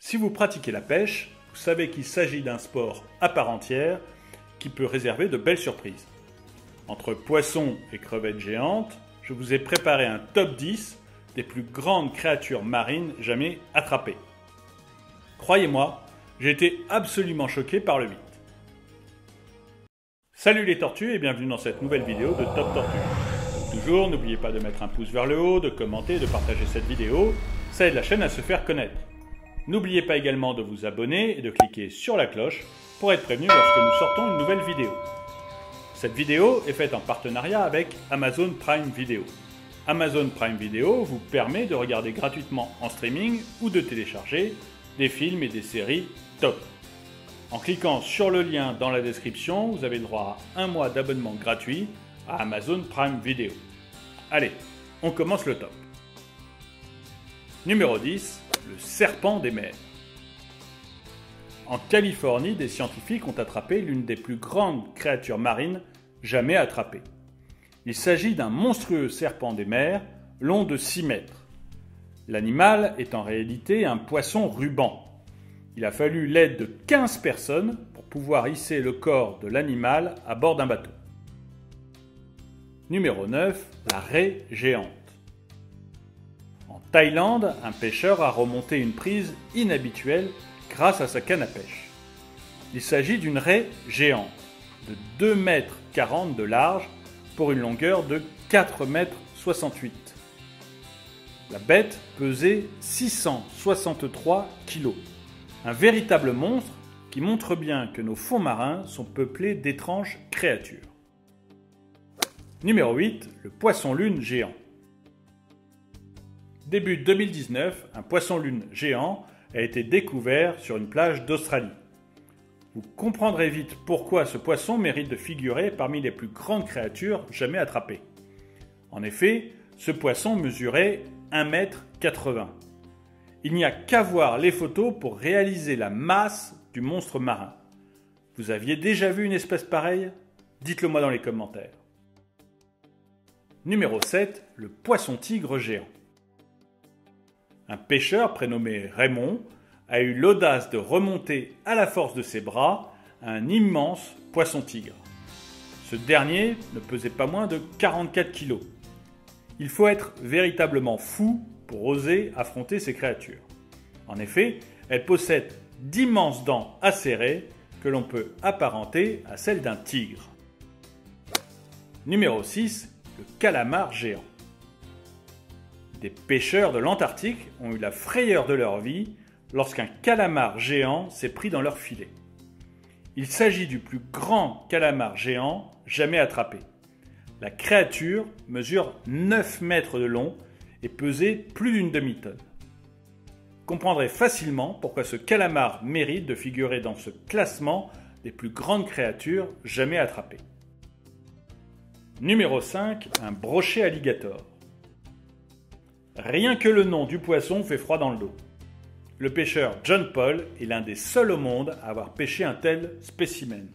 Si vous pratiquez la pêche, vous savez qu'il s'agit d'un sport à part entière qui peut réserver de belles surprises. Entre poissons et crevettes géantes, je vous ai préparé un top 10 des plus grandes créatures marines jamais attrapées. Croyez-moi, j'ai été absolument choqué par le 8. Salut les tortues et bienvenue dans cette nouvelle vidéo de Top Tortue. Comme toujours, n'oubliez pas de mettre un pouce vers le haut, de commenter et de partager cette vidéo, ça aide la chaîne à se faire connaître. N'oubliez pas également de vous abonner et de cliquer sur la cloche pour être prévenu lorsque nous sortons une nouvelle vidéo. Cette vidéo est faite en partenariat avec Amazon Prime Video. Amazon Prime Video vous permet de regarder gratuitement en streaming ou de télécharger des films et des séries top. En cliquant sur le lien dans la description, vous avez le droit à un mois d'abonnement gratuit à Amazon Prime Video. Allez, on commence le top. Numéro 10, le serpent des mers. En Californie, des scientifiques ont attrapé l'une des plus grandes créatures marines jamais attrapées. Il s'agit d'un monstrueux serpent des mers, long de 6 mètres. L'animal est en réalité un poisson ruban. Il a fallu l'aide de 15 personnes pour pouvoir hisser le corps de l'animal à bord d'un bateau. Numéro 9, la raie géante. En Thaïlande, un pêcheur a remonté une prise inhabituelle grâce à sa canne à pêche. Il s'agit d'une raie géante de 2,40 m de large pour une longueur de 4,68 m. La bête pesait 663 kg. Un véritable monstre qui montre bien que nos fonds marins sont peuplés d'étranges créatures. Numéro 8, le poisson-lune géant. Début 2019, un poisson-lune géant a été découvert sur une plage d'Australie. Vous comprendrez vite pourquoi ce poisson mérite de figurer parmi les plus grandes créatures jamais attrapées. En effet, ce poisson mesurait 1,80 m. Il n'y a qu'à voir les photos pour réaliser la masse du monstre marin. Vous aviez déjà vu une espèce pareille? Dites-le moi dans les commentaires. Numéro 7, le poisson-tigre géant. Un pêcheur prénommé Raymond a eu l'audace de remonter à la force de ses bras un immense poisson-tigre. Ce dernier ne pesait pas moins de 44 kg. Il faut être véritablement fou pour oser affronter ces créatures. En effet, elles possèdent d'immenses dents acérées que l'on peut apparenter à celles d'un tigre. Numéro 6, le calamar géant. Des pêcheurs de l'Antarctique ont eu la frayeur de leur vie lorsqu'un calamar géant s'est pris dans leur filet. Il s'agit du plus grand calamar géant jamais attrapé. La créature mesure 9 mètres de long et pesait plus d'une demi-tonne. Vous comprendrez facilement pourquoi ce calamar mérite de figurer dans ce classement des plus grandes créatures jamais attrapées. Numéro 5, un brochet alligator. Rien que le nom du poisson fait froid dans le dos. Le pêcheur John Paul est l'un des seuls au monde à avoir pêché un tel spécimen.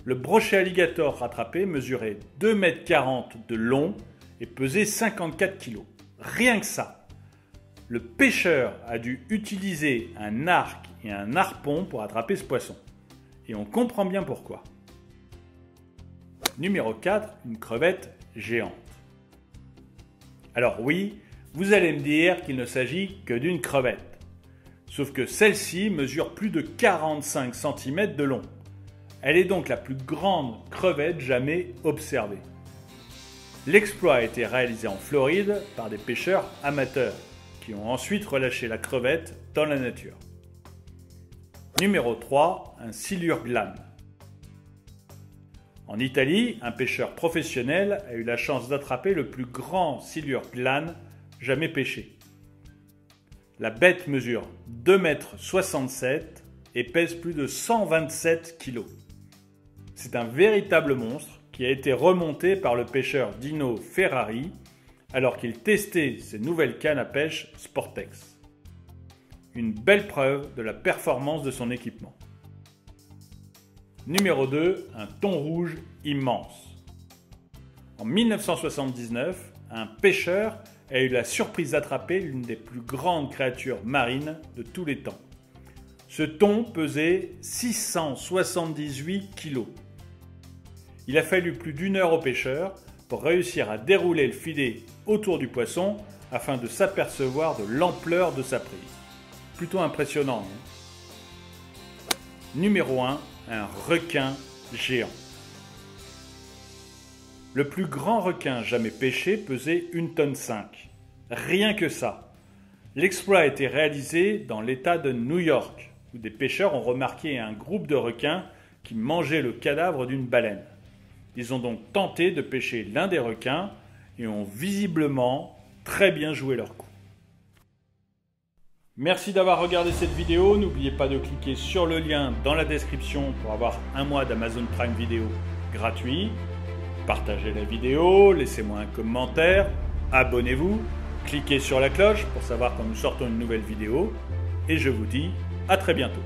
Le brochet alligator rattrapé mesurait 2,40 m de long et pesait 54 kg. Rien que ça. Le pêcheur a dû utiliser un arc et un harpon pour attraper ce poisson. Et on comprend bien pourquoi. Numéro 4, une crevette géante. Alors oui, vous allez me dire qu'il ne s'agit que d'une crevette. Sauf que celle-ci mesure plus de 45 cm de long. Elle est donc la plus grande crevette jamais observée. L'exploit a été réalisé en Floride par des pêcheurs amateurs qui ont ensuite relâché la crevette dans la nature. Numéro 3, un silure glane. En Italie, un pêcheur professionnel a eu la chance d'attraper le plus grand silure glane jamais pêché. La bête mesure 2,67 m et pèse plus de 127 kg. C'est un véritable monstre qui a été remonté par le pêcheur Dino Ferrari alors qu'il testait ses nouvelles cannes à pêche Sportex. Une belle preuve de la performance de son équipement. Numéro 2, un thon rouge immense. En 1979, un pêcheur a eu la surprise d'attraper l'une des plus grandes créatures marines de tous les temps. Ce thon pesait 678 kg. Il a fallu plus d'1 heure au pêcheur pour réussir à dérouler le filet autour du poisson afin de s'apercevoir de l'ampleur de sa prise. Plutôt impressionnant, non ? Numéro 1, un requin géant. Le plus grand requin jamais pêché pesait 1,5 tonne. Rien que ça. L'exploit a été réalisé dans l'État de New York, où des pêcheurs ont remarqué un groupe de requins qui mangeait le cadavre d'une baleine. Ils ont donc tenté de pêcher l'un des requins et ont visiblement très bien joué leur coup. Merci d'avoir regardé cette vidéo. N'oubliez pas de cliquer sur le lien dans la description pour avoir un mois d'Amazon Prime Video gratuit. Partagez la vidéo, laissez-moi un commentaire, abonnez-vous, cliquez sur la cloche pour savoir quand nous sortons une nouvelle vidéo. Et je vous dis à très bientôt.